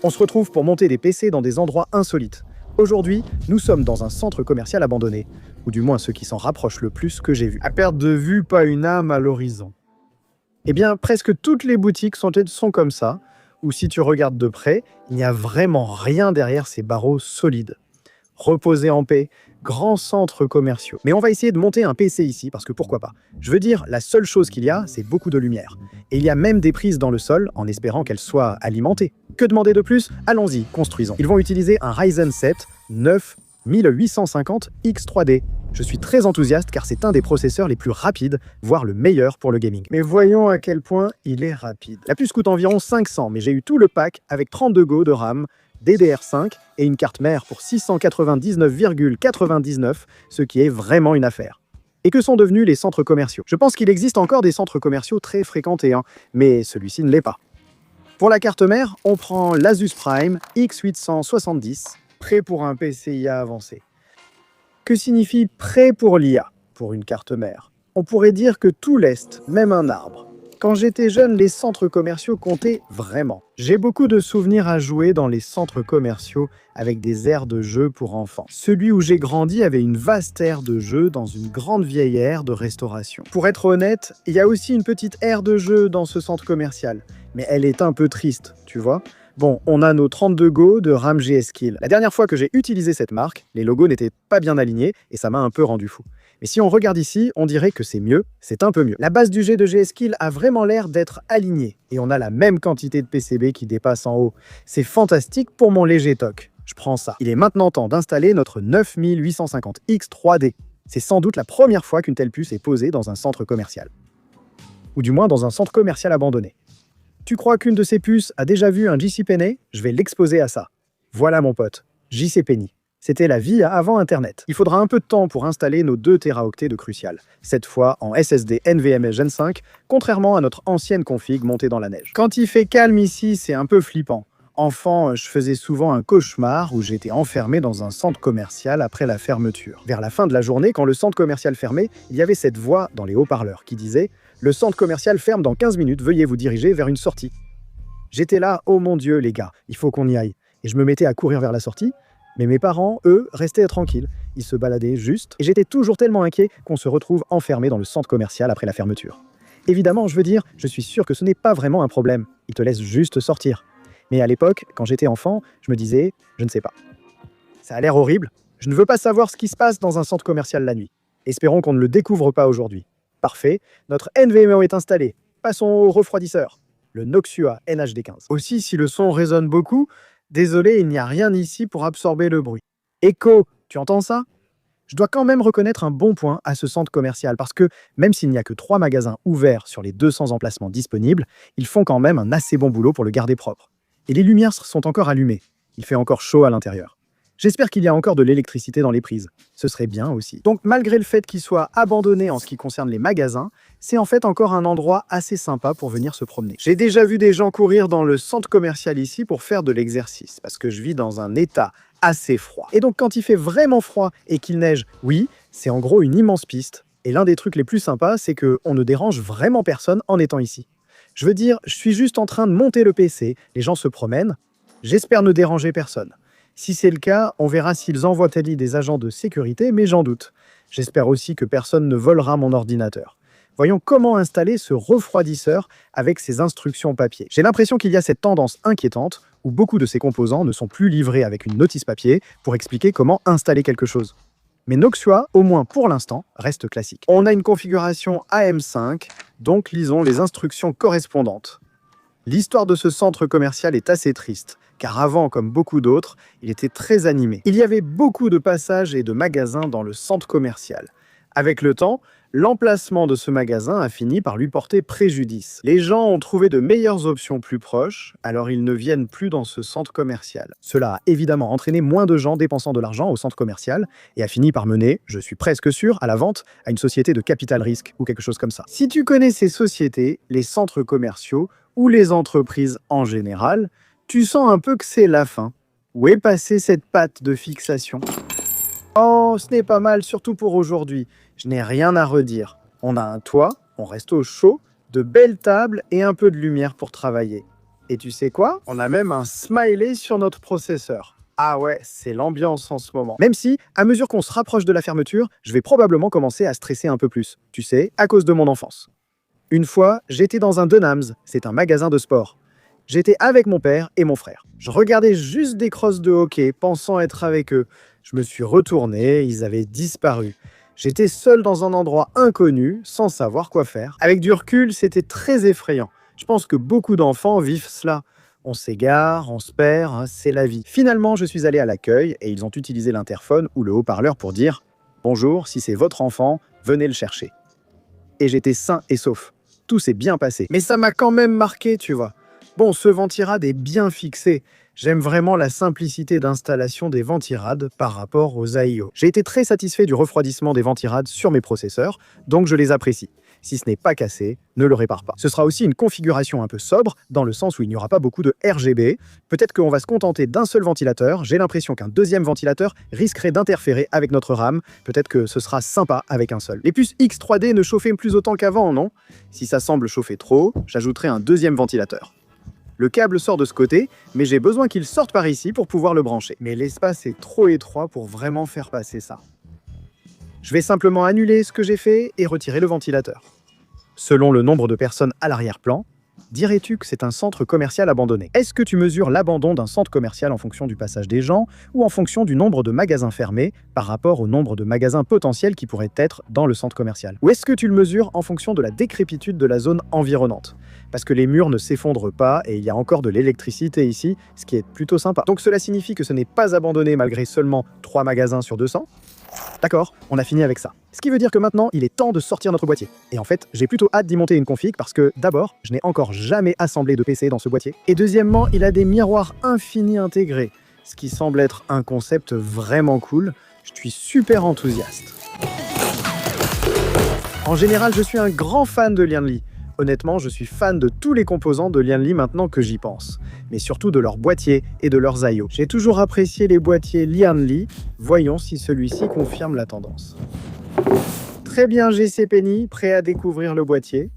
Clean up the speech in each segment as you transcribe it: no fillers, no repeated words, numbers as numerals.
On se retrouve pour monter des PC dans des endroits insolites. Aujourd'hui, nous sommes dans un centre commercial abandonné, ou du moins ceux qui s'en rapprochent le plus que j'ai vu. À perte de vue, pas une âme à l'horizon. Eh bien, presque toutes les boutiques sont comme ça, où si tu regardes de près, il n'y a vraiment rien derrière ces barreaux solides. Reposer en paix, grands centres commerciaux. Mais on va essayer de monter un PC ici, parce que pourquoi pas. Je veux dire, la seule chose qu'il y a, c'est beaucoup de lumière. Et il y a même des prises dans le sol, en espérant qu'elles soient alimentées. Que demander de plus? Allons-y, construisons. Ils vont utiliser un Ryzen 7 9850 X3D. Je suis très enthousiaste car c'est un des processeurs les plus rapides, voire le meilleur pour le gaming. Mais voyons à quel point il est rapide. La puce coûte environ 500, mais j'ai eu tout le pack avec 32 Go de RAM, DDR5 et une carte mère pour 699,99, ce qui est vraiment une affaire. Et que sont devenus les centres commerciaux? Je pense qu'il existe encore des centres commerciaux très fréquentés, mais celui-ci ne l'est pas. Pour la carte mère, on prend l'Asus Prime X870, prêt pour un PCIA avancé. Que signifie prêt pour l'IA, pour une carte mère? On pourrait dire que tout l'est, même un arbre. Quand j'étais jeune, les centres commerciaux comptaient vraiment. J'ai beaucoup de souvenirs à jouer dans les centres commerciaux avec des aires de jeu pour enfants. Celui où j'ai grandi avait une vaste aire de jeu dans une grande vieille aire de restauration. Pour être honnête, il y a aussi une petite aire de jeu dans ce centre commercial, mais elle est un peu triste, tu vois. Bon, on a nos 32 Go de RAM G-Skill. La dernière fois que j'ai utilisé cette marque, les logos n'étaient pas bien alignés et ça m'a un peu rendu fou. Mais si on regarde ici, on dirait que c'est mieux, c'est un peu mieux. La base du G de G-Skill a vraiment l'air d'être alignée et on a la même quantité de PCB qui dépasse en haut. C'est fantastique pour mon léger TOC. Je prends ça. Il est maintenant temps d'installer notre 9850X 3D. C'est sans doute la première fois qu'une telle puce est posée dans un centre commercial. Ou du moins dans un centre commercial abandonné. Tu crois qu'une de ces puces a déjà vu un JCPenney? Je vais l'exposer à ça. Voilà mon pote, JCPenney. C'était la vie avant Internet. Il faudra un peu de temps pour installer nos 2 Teraoctets de Crucial, cette fois en SSD NVMe Gen 5, contrairement à notre ancienne config montée dans la neige. Quand il fait calme ici, c'est un peu flippant. Enfant, je faisais souvent un cauchemar où j'étais enfermé dans un centre commercial après la fermeture. Vers la fin de la journée, quand le centre commercial fermait, il y avait cette voix dans les haut-parleurs qui disait « Le centre commercial ferme dans 15 minutes, veuillez vous diriger vers une sortie ». J'étais là, oh mon Dieu les gars, il faut qu'on y aille. Et je me mettais à courir vers la sortie, mais mes parents, eux, restaient tranquilles. Ils se baladaient juste, et j'étais toujours tellement inquiet qu'on se retrouve enfermé dans le centre commercial après la fermeture. Évidemment, je veux dire, je suis sûr que ce n'est pas vraiment un problème, ils te laissent juste sortir. Mais à l'époque, quand j'étais enfant, je me disais, je ne sais pas. Ça a l'air horrible, je ne veux pas savoir ce qui se passe dans un centre commercial la nuit. Espérons qu'on ne le découvre pas aujourd'hui. Parfait, notre NVMe est installé. Passons au refroidisseur, le Noxua NHD15. Aussi, si le son résonne beaucoup, désolé, il n'y a rien ici pour absorber le bruit. Echo, tu entends ça? Je dois quand même reconnaître un bon point à ce centre commercial parce que, même s'il n'y a que 3 magasins ouverts sur les 200 emplacements disponibles, ils font quand même un assez bon boulot pour le garder propre. Et les lumières sont encore allumées. Il fait encore chaud à l'intérieur. J'espère qu'il y a encore de l'électricité dans les prises. Ce serait bien aussi. Donc malgré le fait qu'il soit abandonné en ce qui concerne les magasins, c'est en fait encore un endroit assez sympa pour venir se promener. J'ai déjà vu des gens courir dans le centre commercial ici pour faire de l'exercice, parce que je vis dans un état assez froid. Et donc quand il fait vraiment froid et qu'il neige, oui, c'est en gros une immense piste. Et l'un des trucs les plus sympas, c'est qu'on ne dérange vraiment personne en étant ici. Je veux dire, je suis juste en train de monter le PC, les gens se promènent, j'espère ne déranger personne. Si c'est le cas, on verra s'ils envoient à des agents de sécurité, mais j'en doute. J'espère aussi que personne ne volera mon ordinateur. Voyons comment installer ce refroidisseur avec ses instructions papier. J'ai l'impression qu'il y a cette tendance inquiétante où beaucoup de ces composants ne sont plus livrés avec une notice papier pour expliquer comment installer quelque chose. Mais Noxua, au moins pour l'instant, reste classique. On a une configuration AM5, donc lisons les instructions correspondantes. L'histoire de ce centre commercial est assez triste, car avant, comme beaucoup d'autres, il était très animé. Il y avait beaucoup de passages et de magasins dans le centre commercial. Avec le temps, l'emplacement de ce magasin a fini par lui porter préjudice. Les gens ont trouvé de meilleures options plus proches, alors ils ne viennent plus dans ce centre commercial. Cela a évidemment entraîné moins de gens dépensant de l'argent au centre commercial et a fini par mener, je suis presque sûr, à la vente à une société de capital risque ou quelque chose comme ça. Si tu connais ces sociétés, les centres commerciaux ou les entreprises en général, tu sens un peu que c'est la fin. Où est passée cette patte de fixation? Oh, ce n'est pas mal, surtout pour aujourd'hui. Je n'ai rien à redire. On a un toit, on reste au chaud, de belles tables et un peu de lumière pour travailler. Et tu sais quoi? On a même un smiley sur notre processeur. Ah ouais, c'est l'ambiance en ce moment. Même si, à mesure qu'on se rapproche de la fermeture, je vais probablement commencer à stresser un peu plus. Tu sais, à cause de mon enfance. Une fois, j'étais dans un Dunham's, c'est un magasin de sport. J'étais avec mon père et mon frère. Je regardais juste des crosses de hockey, pensant être avec eux. Je me suis retourné, ils avaient disparu. J'étais seul dans un endroit inconnu, sans savoir quoi faire. Avec du recul, c'était très effrayant. Je pense que beaucoup d'enfants vivent cela. On s'égare, on se perd, hein, c'est la vie. Finalement, je suis allé à l'accueil et ils ont utilisé l'interphone ou le haut-parleur pour dire « Bonjour, si c'est votre enfant, venez le chercher ». Et j'étais sain et sauf. Tout s'est bien passé. Mais ça m'a quand même marqué, tu vois. Bon, ce ventirad est bien fixé. J'aime vraiment la simplicité d'installation des ventirades par rapport aux AIO. J'ai été très satisfait du refroidissement des ventirades sur mes processeurs, donc je les apprécie. Si ce n'est pas cassé, ne le répare pas. Ce sera aussi une configuration un peu sobre, dans le sens où il n'y aura pas beaucoup de RGB. Peut-être qu'on va se contenter d'un seul ventilateur. J'ai l'impression qu'un deuxième ventilateur risquerait d'interférer avec notre RAM. Peut-être que ce sera sympa avec un seul. Les puces X3D ne chauffaient plus autant qu'avant, non? Si ça semble chauffer trop, j'ajouterai un deuxième ventilateur. Le câble sort de ce côté, mais j'ai besoin qu'il sorte par ici pour pouvoir le brancher. Mais l'espace est trop étroit pour vraiment faire passer ça. Je vais simplement annuler ce que j'ai fait et retirer le ventilateur. Selon le nombre de personnes à l'arrière-plan, dirais-tu que c'est un centre commercial abandonné? Est-ce que tu mesures l'abandon d'un centre commercial en fonction du passage des gens ou en fonction du nombre de magasins fermés par rapport au nombre de magasins potentiels qui pourraient être dans le centre commercial? Ou est-ce que tu le mesures en fonction de la décrépitude de la zone environnante? Parce que les murs ne s'effondrent pas et il y a encore de l'électricité ici, ce qui est plutôt sympa. Donc cela signifie que ce n'est pas abandonné malgré seulement 3 magasins sur 200? D'accord, on a fini avec ça. Ce qui veut dire que maintenant, il est temps de sortir notre boîtier. Et en fait, j'ai plutôt hâte d'y monter une config parce que, d'abord, je n'ai encore jamais assemblé de PC dans ce boîtier. Et deuxièmement, il a des miroirs infinis intégrés, ce qui semble être un concept vraiment cool. Je suis super enthousiaste. En général, je suis un grand fan de Lianli. Honnêtement, je suis fan de tous les composants de Lianli maintenant que j'y pense, mais surtout de leurs boîtiers et de leurs I/O. J'ai toujours apprécié les boîtiers Lianli, voyons si celui-ci confirme la tendance. Très bien JCPenney, prêt à découvrir le boîtier.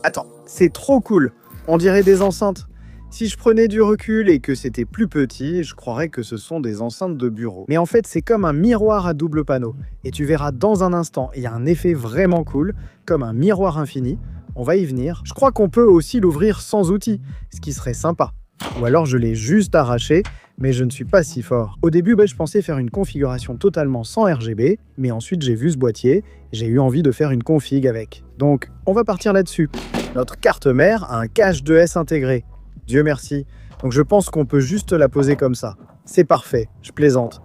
Attends, c'est trop cool, on dirait des enceintes. Si je prenais du recul et que c'était plus petit, je croirais que ce sont des enceintes de bureau. Mais en fait, c'est comme un miroir à double panneau. Et tu verras dans un instant, il y a un effet vraiment cool, comme un miroir infini. On va y venir. Je crois qu'on peut aussi l'ouvrir sans outil, ce qui serait sympa. Ou alors je l'ai juste arraché, mais je ne suis pas si fort. Au début, je pensais faire une configuration totalement sans RGB, mais ensuite j'ai vu ce boîtier, et j'ai eu envie de faire une config avec. Donc, on va partir là-dessus. Notre carte mère a un cache 2S intégré. Dieu merci. Donc je pense qu'on peut juste la poser comme ça. C'est parfait, je plaisante.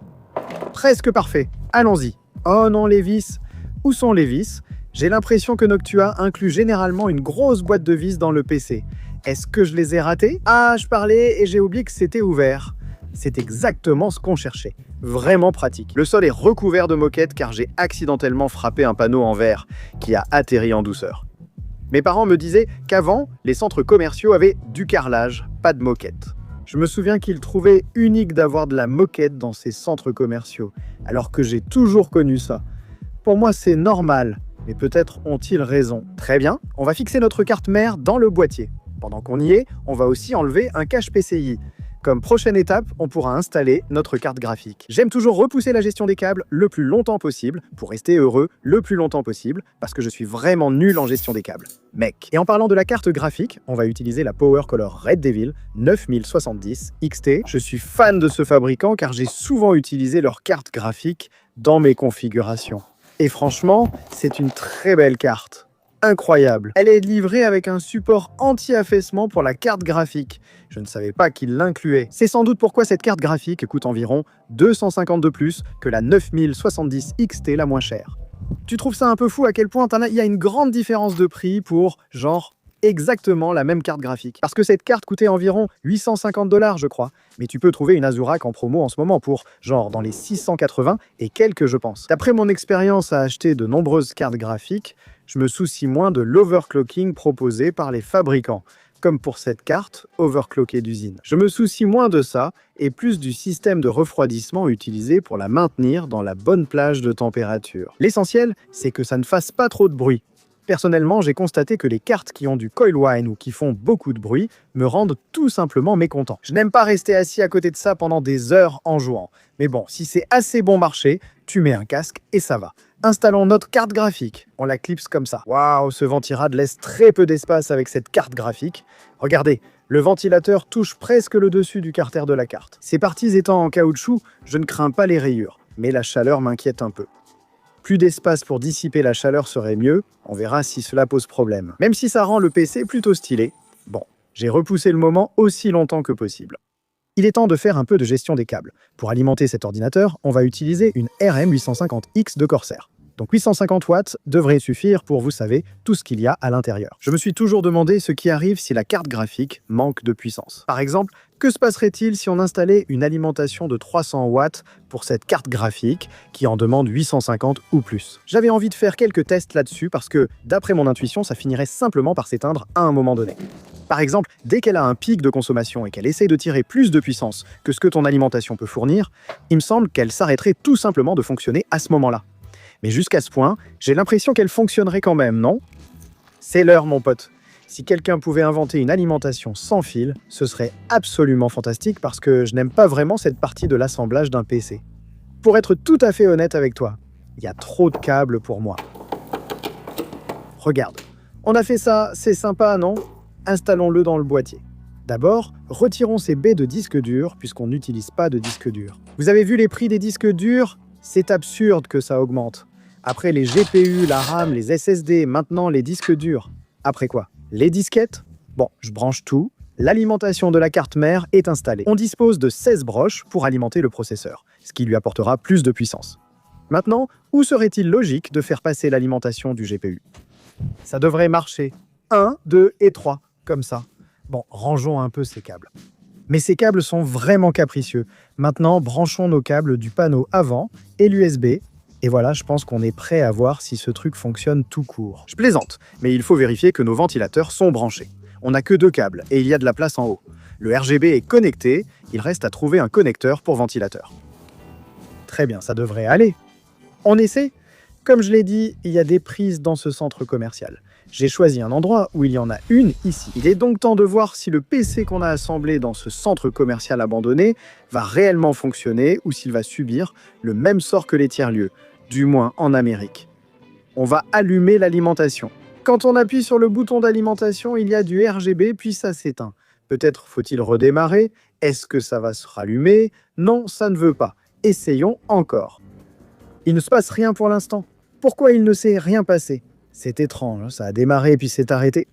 Presque parfait. Allons-y. Oh non, les vis. Où sont les vis? J'ai l'impression que Noctua inclut généralement une grosse boîte de vis dans le PC. Est-ce que je les ai ratés? Ah, je parlais et j'ai oublié que c'était ouvert. C'est exactement ce qu'on cherchait. Vraiment pratique. Le sol est recouvert de moquettes car j'ai accidentellement frappé un panneau en verre qui a atterri en douceur. Mes parents me disaient qu'avant, les centres commerciaux avaient du carrelage, pas de moquette. Je me souviens qu'ils trouvaient unique d'avoir de la moquette dans ces centres commerciaux, alors que j'ai toujours connu ça. Pour moi, c'est normal, mais peut-être ont-ils raison. Très bien, on va fixer notre carte mère dans le boîtier. Pendant qu'on y est, on va aussi enlever un cache PCI. Comme prochaine étape, on pourra installer notre carte graphique. J'aime toujours repousser la gestion des câbles le plus longtemps possible pour rester heureux le plus longtemps possible parce que je suis vraiment nul en gestion des câbles. Mec. Et en parlant de la carte graphique, on va utiliser la Power Color Red Devil 9070 XT. Je suis fan de ce fabricant car j'ai souvent utilisé leur carte graphique dans mes configurations. Et franchement, c'est une très belle carte. Incroyable. Elle est livrée avec un support anti-affaissement pour la carte graphique. Je ne savais pas qu'il l'incluait. C'est sans doute pourquoi cette carte graphique coûte environ 250 de plus que la 9070 XT la moins chère. Tu trouves ça un peu fou à quel point il y a une grande différence de prix pour, genre, exactement la même carte graphique? Parce que cette carte coûtait environ 850 $, je crois. Mais tu peux trouver une ASURAC en promo en ce moment pour, genre, dans les 680 et quelques, je pense. D'après mon expérience à acheter de nombreuses cartes graphiques, je me soucie moins de l'overclocking proposé par les fabricants, comme pour cette carte overclockée d'usine. Je me soucie moins de ça et plus du système de refroidissement utilisé pour la maintenir dans la bonne plage de température. L'essentiel, c'est que ça ne fasse pas trop de bruit. Personnellement, j'ai constaté que les cartes qui ont du coil whine ou qui font beaucoup de bruit me rendent tout simplement mécontent. Je n'aime pas rester assis à côté de ça pendant des heures en jouant. Mais bon, si c'est assez bon marché, tu mets un casque et ça va. Installons notre carte graphique. On la clipse comme ça. Waouh, ce ventirad laisse très peu d'espace avec cette carte graphique. Regardez, le ventilateur touche presque le dessus du carter de la carte. Ces parties étant en caoutchouc, je ne crains pas les rayures, mais la chaleur m'inquiète un peu. Plus d'espace pour dissiper la chaleur serait mieux, on verra si cela pose problème. Même si ça rend le PC plutôt stylé, bon, j'ai repoussé le moment aussi longtemps que possible. Il est temps de faire un peu de gestion des câbles. Pour alimenter cet ordinateur, on va utiliser une RM850X de Corsair. Donc 850 watts devrait suffire pour, vous savez, tout ce qu'il y a à l'intérieur. Je me suis toujours demandé ce qui arrive si la carte graphique manque de puissance. Par exemple, que se passerait-il si on installait une alimentation de 300 watts pour cette carte graphique qui en demande 850 ou plus? J'avais envie de faire quelques tests là-dessus parce que, d'après mon intuition, ça finirait simplement par s'éteindre à un moment donné. Par exemple, dès qu'elle a un pic de consommation et qu'elle essaie de tirer plus de puissance que ce que ton alimentation peut fournir, il me semble qu'elle s'arrêterait tout simplement de fonctionner à ce moment-là. Mais jusqu'à ce point, j'ai l'impression qu'elle fonctionnerait quand même, non? C'est l'heure, mon pote. Si quelqu'un pouvait inventer une alimentation sans fil, ce serait absolument fantastique parce que je n'aime pas vraiment cette partie de l'assemblage d'un PC. Pour être tout à fait honnête avec toi, il y a trop de câbles pour moi. Regarde, on a fait ça, c'est sympa, non? Installons-le dans le boîtier. D'abord, retirons ces baies de disque dur puisqu'on n'utilise pas de disque dur. Vous avez vu les prix des disques durs? C'est absurde que ça augmente. Après les GPU, la RAM, les SSD, maintenant les disques durs. Après quoi? Les disquettes? Bon, je branche tout. L'alimentation de la carte mère est installée. On dispose de 16 broches pour alimenter le processeur, ce qui lui apportera plus de puissance. Maintenant, où serait-il logique de faire passer l'alimentation du GPU? Ça devrait marcher. 1, 2 et 3, comme ça. Bon, rangeons un peu ces câbles. Mais ces câbles sont vraiment capricieux. Maintenant, branchons nos câbles du panneau avant et l'USB. Et voilà, je pense qu'on est prêt à voir si ce truc fonctionne tout court. Je plaisante, mais il faut vérifier que nos ventilateurs sont branchés. On n'a que 2 câbles et il y a de la place en haut. Le RGB est connecté, il reste à trouver un connecteur pour ventilateur. Très bien, ça devrait aller. On essaie? Comme je l'ai dit, il y a des prises dans ce centre commercial. J'ai choisi un endroit où il y en a une ici. Il est donc temps de voir si le PC qu'on a assemblé dans ce centre commercial abandonné va réellement fonctionner ou s'il va subir le même sort que les tiers-lieux, du moins en Amérique. On va allumer l'alimentation. Quand on appuie sur le bouton d'alimentation, il y a du RGB puis ça s'éteint. Peut-être faut-il redémarrer? Est-ce que ça va se rallumer? Non, ça ne veut pas. Essayons encore. Il ne se passe rien pour l'instant. Pourquoi il ne s'est rien passé? C'est étrange, ça a démarré puis s'est arrêté.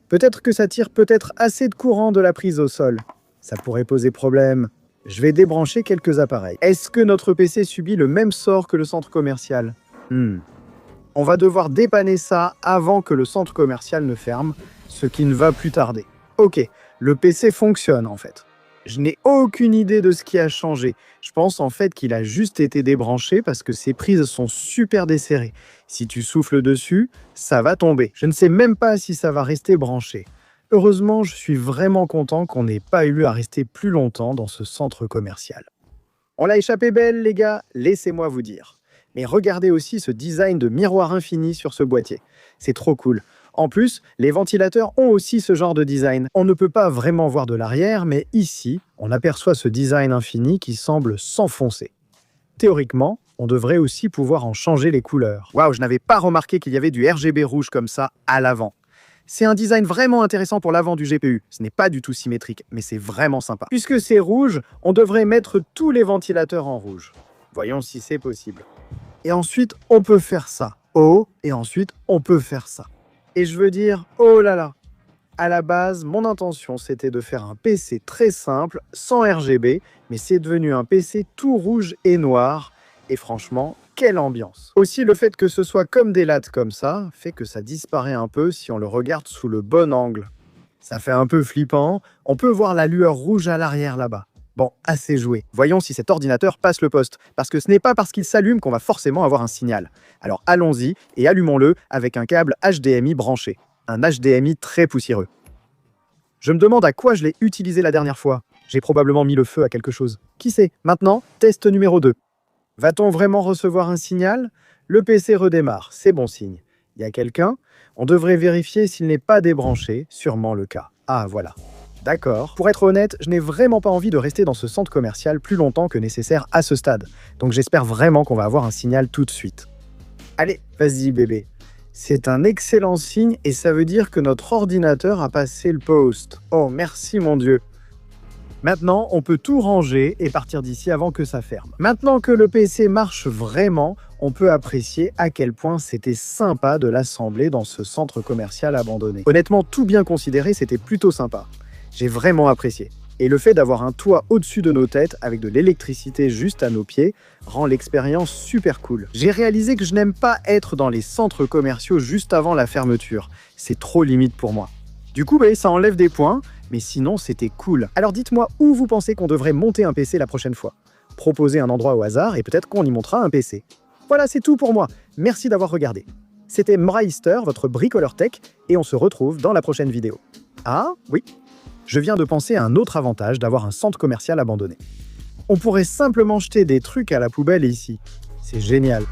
Peut-être que ça tire peut-être assez de courant de la prise au sol. Ça pourrait poser problème. Je vais débrancher quelques appareils. Est-ce que notre PC subit le même sort que le centre commercial? On va devoir dépanner ça avant que le centre commercial ne ferme, ce qui ne va plus tarder. Ok, le PC fonctionne en fait. Je n'ai aucune idée de ce qui a changé. Je pense en fait qu'il a juste été débranché parce que ses prises sont super desserrées. Si tu souffles dessus, ça va tomber. Je ne sais même pas si ça va rester branché. Heureusement, je suis vraiment content qu'on n'ait pas eu à rester plus longtemps dans ce centre commercial. On l'a échappé belle, les gars, laissez-moi vous dire. Mais regardez aussi ce design de miroir infini sur ce boîtier. C'est trop cool. En plus, les ventilateurs ont aussi ce genre de design. On ne peut pas vraiment voir de l'arrière, mais ici, on aperçoit ce design infini qui semble s'enfoncer. Théoriquement, on devrait aussi pouvoir en changer les couleurs. Waouh, je n'avais pas remarqué qu'il y avait du RGB rouge comme ça à l'avant. C'est un design vraiment intéressant pour l'avant du GPU. Ce n'est pas du tout symétrique, mais c'est vraiment sympa. Puisque c'est rouge, on devrait mettre tous les ventilateurs en rouge. Voyons si c'est possible. Et ensuite, on peut faire ça. Oh, et ensuite, on peut faire ça. Et je veux dire, oh là là. À la base, mon intention, c'était de faire un PC très simple, sans RGB, mais c'est devenu un PC tout rouge et noir. Et franchement, quelle ambiance! Aussi, le fait que ce soit comme des lattes comme ça, fait que ça disparaît un peu si on le regarde sous le bon angle. Ça fait un peu flippant, on peut voir la lueur rouge à l'arrière là-bas. Bon, assez joué. Voyons si cet ordinateur passe le poste, parce que ce n'est pas parce qu'il s'allume qu'on va forcément avoir un signal. Alors allons-y et allumons-le avec un câble HDMI branché. Un HDMI très poussiéreux. Je me demande à quoi je l'ai utilisé la dernière fois. J'ai probablement mis le feu à quelque chose. Qui sait? Maintenant, test numéro 2. Va-t-on vraiment recevoir un signal? Le PC redémarre, c'est bon signe. Il y a quelqu'un? On devrait vérifier s'il n'est pas débranché, sûrement le cas. Ah, voilà. D'accord. Pour être honnête, je n'ai vraiment pas envie de rester dans ce centre commercial plus longtemps que nécessaire à ce stade. Donc j'espère vraiment qu'on va avoir un signal tout de suite. Allez, vas-y bébé. C'est un excellent signe et ça veut dire que notre ordinateur a passé le post. Oh, merci mon Dieu. Maintenant, on peut tout ranger et partir d'ici avant que ça ferme. Maintenant que le PC marche vraiment, on peut apprécier à quel point c'était sympa de l'assembler dans ce centre commercial abandonné. Honnêtement, tout bien considéré, c'était plutôt sympa. J'ai vraiment apprécié. Et le fait d'avoir un toit au-dessus de nos têtes, avec de l'électricité juste à nos pieds, rend l'expérience super cool. J'ai réalisé que je n'aime pas être dans les centres commerciaux juste avant la fermeture. C'est trop limite pour moi. Du coup, ça enlève des points, mais sinon c'était cool. Alors dites-moi où vous pensez qu'on devrait monter un PC la prochaine fois. Proposez un endroit au hasard et peut-être qu'on y montera un PC. Voilà, c'est tout pour moi. Merci d'avoir regardé. C'était Mraister, votre bricoleur tech, et on se retrouve dans la prochaine vidéo. Ah, oui. Je viens de penser à un autre avantage d'avoir un centre commercial abandonné. On pourrait simplement jeter des trucs à la poubelle ici. C'est génial.